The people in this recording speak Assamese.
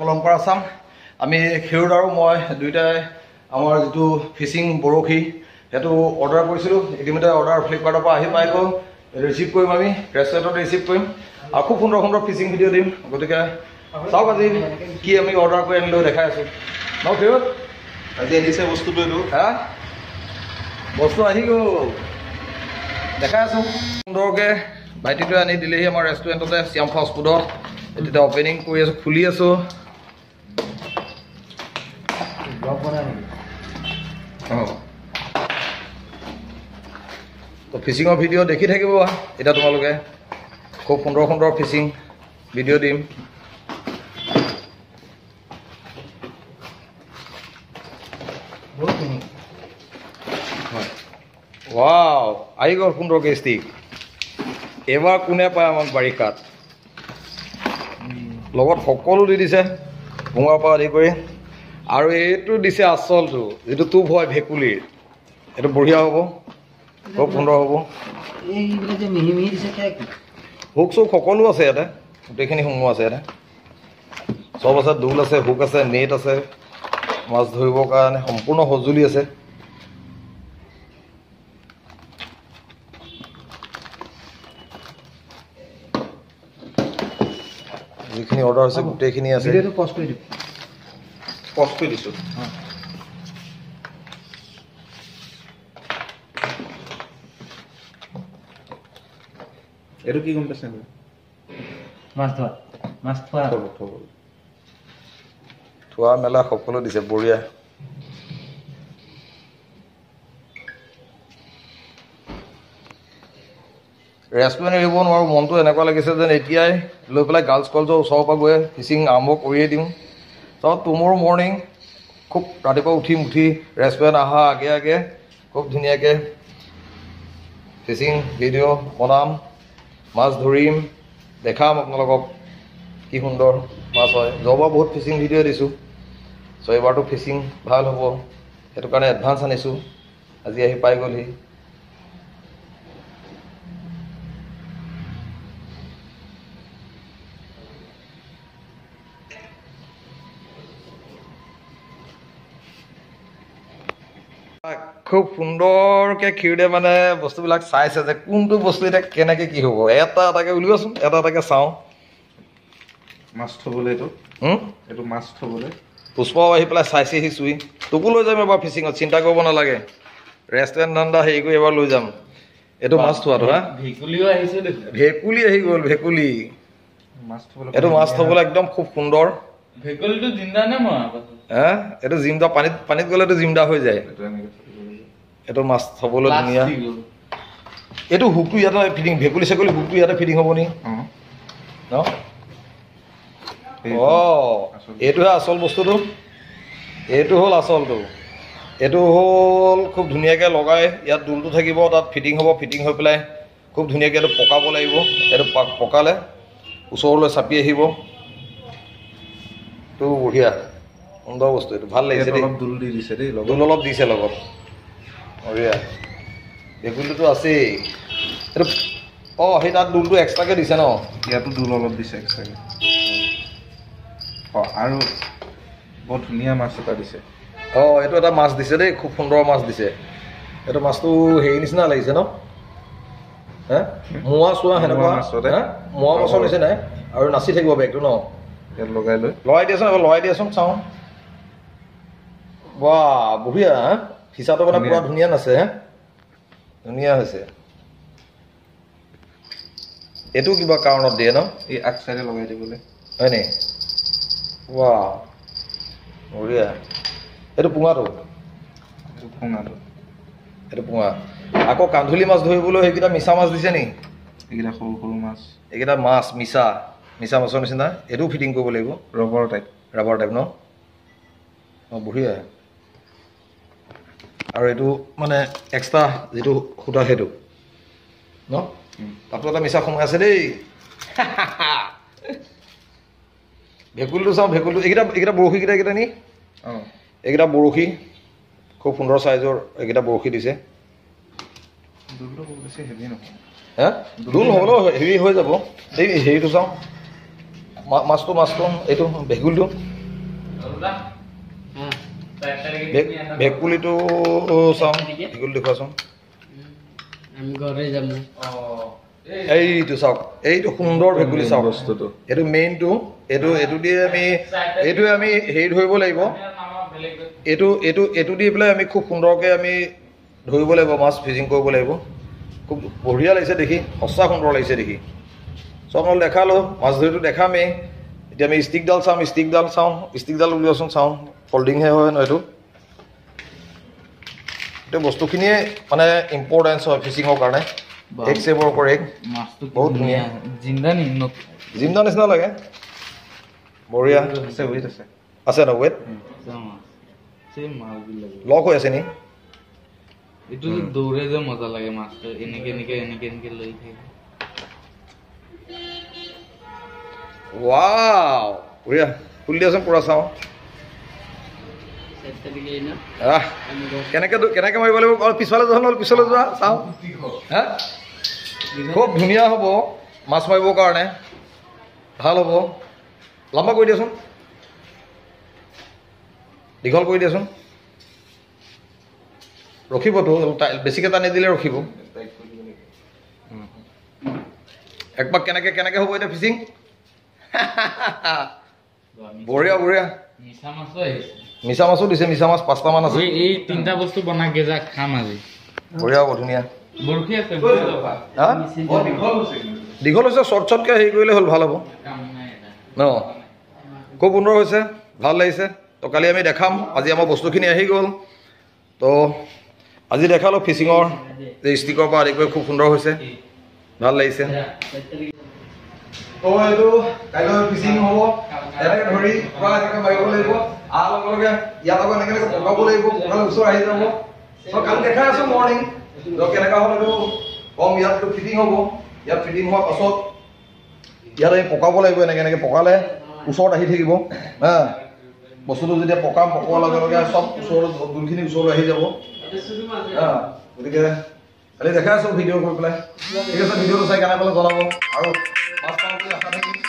কলমপাৰা চাম আমি খেৰুদ আৰু মই দুইটাই আমাৰ যিটো ফিচিং বৰশী সেইটো অৰ্ডাৰ কৰিছিলোঁ ইতিমধ্যে অৰ্ডাৰ ফ্লিপকাৰ্টৰ পৰা আহি পাই গ'ল ৰিচিভ কৰিম আমি ৰেষ্টুৰেণ্টত ৰিচিভ কৰিম আৰু খুব সুন্দৰ সুন্দৰ ফিচিং ভিডিঅ' দিম গতিকে চাওক আজি কি আমি অৰ্ডাৰ কৰি আনিলোঁ দেখাই আছোঁ ন খেৰুদ আজি আহিছে বস্তুটো এইটো হা বস্তু আহি গ'ল দেখাই আছোঁ সুন্দৰকৈ ভাইটিটোৱে আনি দিলেহি আমাৰ ৰেষ্টুৰেণ্টতে শ্যাম ফাষ্ট ফুডত এতিয়া অপেনিং কৰি আছোঁ খুলি আছোঁ তো ফিচিঙৰ ভিডিঅ' দেখি থাকিব এতিয়া তোমালোকে খুব সুন্দৰ সুন্দৰ ফিচিং ভিডিঅ' দিম ৱাও আহি গ'ল সুন্দৰকৈ ষ্টিক এইবাৰ কোনে পায় আমাক বাৰিষাত লগত সকলো দি দিছে ভোঙাৰ পৰা আদি কৰি আৰু এইটো দিছে আচলটো যিটো টোপ হয় ভেকুলীৰ এইটো বঢ়িয়া হ'ব খুব সুন্দৰ হ'ব হুক চুক সকলো আছে ইয়াতে গোটেইখিনি সোমোৱা আছে ইয়াতে চব আছে দোল আছে হুক আছে নেট আছে মাছ ধৰিবৰ কাৰণে সম্পূৰ্ণ সঁজুলি আছে যিখিনি অৰ্ডাৰ আছে গোটেইখিনি আছে পষ্ট কৰি দিছোঁ এইটো কি গম পাইছে থোৱা মেলা সকলো দিছে বঢ়িয়া ৰেষ্টুৰেণ্ট এৰিব নোৱাৰোঁ মনটো এনেকুৱা লাগিছে যেন এতিয়াই লৈ পেলাই গাৰ্লছ কলেজৰ ওচৰৰ পৰা গৈ ফিচিং আৰম্ভ কৰিয়ে দিওঁ চাওঁ টুমৰ মৰ্ণিং খুব ৰাতিপুৱা উঠি ৰেষ্টুৰেণ্ট অহা আগে আগে খুব ধুনীয়াকৈ ফিচিং ভিডিঅ' বনাম মাছ ধৰিম দেখাম আপোনালোকক কি সুন্দৰ মাছ হয় যোৱাবাৰ বহুত ফিচিং ভিডিঅ' দিছোঁ চ' এইবাৰতো ফিচিং ভাল হ'ব সেইটো কাৰণে এডভান্স আনিছোঁ আজি আহি পাই গ'লহি খুব সুন্দৰকৈ খেৰুদে মানে বস্তুবিলাক চাইছে যে কোনটো বস্তু এতিয়া কেনেকৈ কি হ'ব এটা এটাকৈ উলিওৱাচোন এটা এটাকৈ চাওঁ মাছ থ'বলৈ এইটো মাছ থ'বলৈ পুষ্পাও আহি পেলাই চাইছেহি চুই তোকো লৈ যাম এবাৰ ফিচিঙত চিন্তা কৰিব নালাগে ৰেষ্টুৰেণ্ট ধান্দা হেৰি কৰি এবাৰ লৈ যাম এইটো মাছ থোৱাটো হা ভেকুলী আহি গ'ল ভেকুলী এইটো মাছ থ'বলৈ একদম খুব সুন্দৰ ভেকুলীটো জিন্দা নে হা এইটো জিন্দা পানীত গ'লেতো জিন্দা হৈ যায় এইটো মাছ থ'বলৈ ধুনীয়া এইটো হুকটো ইয়াতে ফিটিং ভেকুলী চেকুলী হুকটো ইয়াতে ফিটিং হ'ব নি ন অঁ এইটোহে আচল বস্তুটো এইটো হ'ল আচলটো এইটো হ'ল খুব ধুনীয়াকৈ লগাই ইয়াত দোলটো থাকিব তাত ফিটিং হ'ব ফিটিং হৈ পেলাই খুব ধুনীয়াকৈ এইটো পকাব লাগিব এইটো পকালে ওচৰলৈ চাপি আহিব এইটো বঢ়িয়া সুন্দৰ বস্তু এইটো ভাল লাগিছে দেই দোল দি দিছে দেই দোল অলপ দিছে লগত বঢ়িয়া ভেকুলীটো আছেই এইটো অঁ সেই তাত দোলটো এক্সট্ৰাকৈ দিছে ন ইয়াতো দোল অলপ দিছে এক্সট্ৰাকৈ অঁ আৰু বৰ ধুনীয়া মাছ এটা দিছে অঁ এইটো এটা মাছ দিছে দেই খুব সুন্দৰ মাছ দিছে এইটো মাছটো হেৰি নিচিনা লাগিছে ন হে মোৱা চোৱা সেনেকুৱা মোৱা মাছৰ নিচিনাই আৰু নাচি থাকিব বেগটো ন ইয়াত লগাই দিয়াচোন চাওঁ বাহ বঢ়িয়া হা ফিচাটো মানে পুৰা ধুনীয়া নাছে হে ধুনীয়া হৈছে এইটো কিবা কাৰণত দিয়ে ন এই আগ চাইডে লগাই দিবলৈ হয় নি ৱাহ বঢ়িয়া এইটো পুঙাটো এইটো পুঙা আকৌ কান্ধুলি মাছ ধৰিবলৈ সেইকেইটা মিছা মাছ দিছে নি এইকেইটা সৰু সৰু মাছ এইকেইটা মাছ মিছা মাছৰ নিচিনা এইটোও ফিটিং কৰিব লাগিব ৰাবাৰ টাইপ ন অঁ বঢ়িয়া আৰু এইটো মানে এক্সট্ৰা যিটো সূতা সেইটো ন তাতো এটা মিছা সোমাই আছে দেই ভেকুলীটো চাওঁ ভেকুলীটো এইকেইটা বৰশীকেইটা নি অঁ এইকেইটা বৰশী খুব সুন্দৰ চাইজৰ এইকেইটা বৰশী দিছে হে দোল হ'লেও হেৰি হৈ যাব এই হেৰিটো চাওঁ মাছটো এইটো ভেকুলিটো ভেকুলিটো চাওঁ ভেকুলি দেখুৱাচোন এইটো চাওক এইটো সুন্দৰ ভেকুলি চাওক বস্তুটো এইটো মেইনটো এইটো দিয়ে এইটোৱে আমি হেৰি ধৰিব লাগিব এইটো দি পেলাই আমি খুব সুন্দৰকৈ আমি ধৰিব লাগিব মাছ ফিচিং কৰিব লাগিব খুব বঢ়িয়া লাগিছে দেখি সঁচা সুন্দৰ লাগিছে দেখি চব নহ'লে দেখালোঁ মাছ ধৰিটো দেখামেই এতিয়া আমি ষ্টিকডাল ষ্টিকডাল উলিয়াচোন চাওঁ ফল্ডিংহে হয় ন এইটো বস্তুখিনিয়ে মানে ইম্পৰ্টেঞ্চ হয় ফিচিঙৰ কাৰণে এক চেভৰ ওপৰ এক বহুত ধুনীয়া জিন্দা নিচিনা লাগে বঢ়িয়া আছে ন ৱেট লক হৈ আছে নি এইটো দৌৰে যে মজা লাগে মাছটো এনেকে লৈ থাকে ৱাও বঢ়িয়া খুলি দিয়াচোন পুৰা চাওঁ কেনেকে মাৰিব লাগিব অলপ পিছফালে যোৱা নহ'ল পিছলৈ যোৱা চাওঁ হা খুব ধুনীয়া হ'ব মাছ মাৰিবৰ কাৰণে ভাল হ'ব লম্বা কৰি দিয়াচোন দীঘল কৰি দিয়াচোন ৰখিবতো বেছিকৈ টানি দিলে ৰখিব একপাক কেনেকে হ'ব এতিয়া ফিচিং বঢ়িয়া মিছা মাছো দিছে মিছা মাছ 5টামান আছে এই 3টা বস্তু বনাই গেজা খাম আজি বঢ়িয়া হ'ব ধুনীয়া বৰশী আছে দীঘল হৈছে শ্বৰ্টকৈ হেৰি কৰিলে হ'ল ভাল হ'ব ন খুব সুন্দৰ হৈছে ভাল লাগিছে তো কালি আমি দেখাম আজি আমাৰ বস্তুখিনি আহি গ'ল তো আজি দেখালোঁ ফিচিঙৰ যে ষ্টিকৰ পৰা আদি কৰি খুব সুন্দৰ হৈছে ভাল লাগিছে তো এইটো কাইলৈ ফিচিং হ'ব এনেকৈ ধৰি পূৰা এনেকৈ মাৰিব লাগিব লগে ইয়াৰ লগত এনেকৈ পকাব লাগিব পকালে ওচৰ আহি যাব তো কালি দেখাই আছোঁ মৰ্ণিং তো কেনেকুৱা হ'ল এইটো কম ইয়াতটো ফিটিং হ'ব ইয়াত ফিটিং হোৱাৰ পাছত ইয়াত আমি পকাব লাগিব এনেকৈ পকালে ওচৰত আহি থাকিব হা বস্তুটো যেতিয়া পকোৱাৰ লগে লগে চব ওচৰত যোনখিনি ওচৰলৈ আহি যাব গতিকে কালি দেখাই আছোঁ ভিডিঅ' কৰি পেলাই ঠিক আছে ভিডিঅ'টো চাই কেনে পেলাই জনাব আৰু মাছ পাওঁ বুলি আশা থাকিম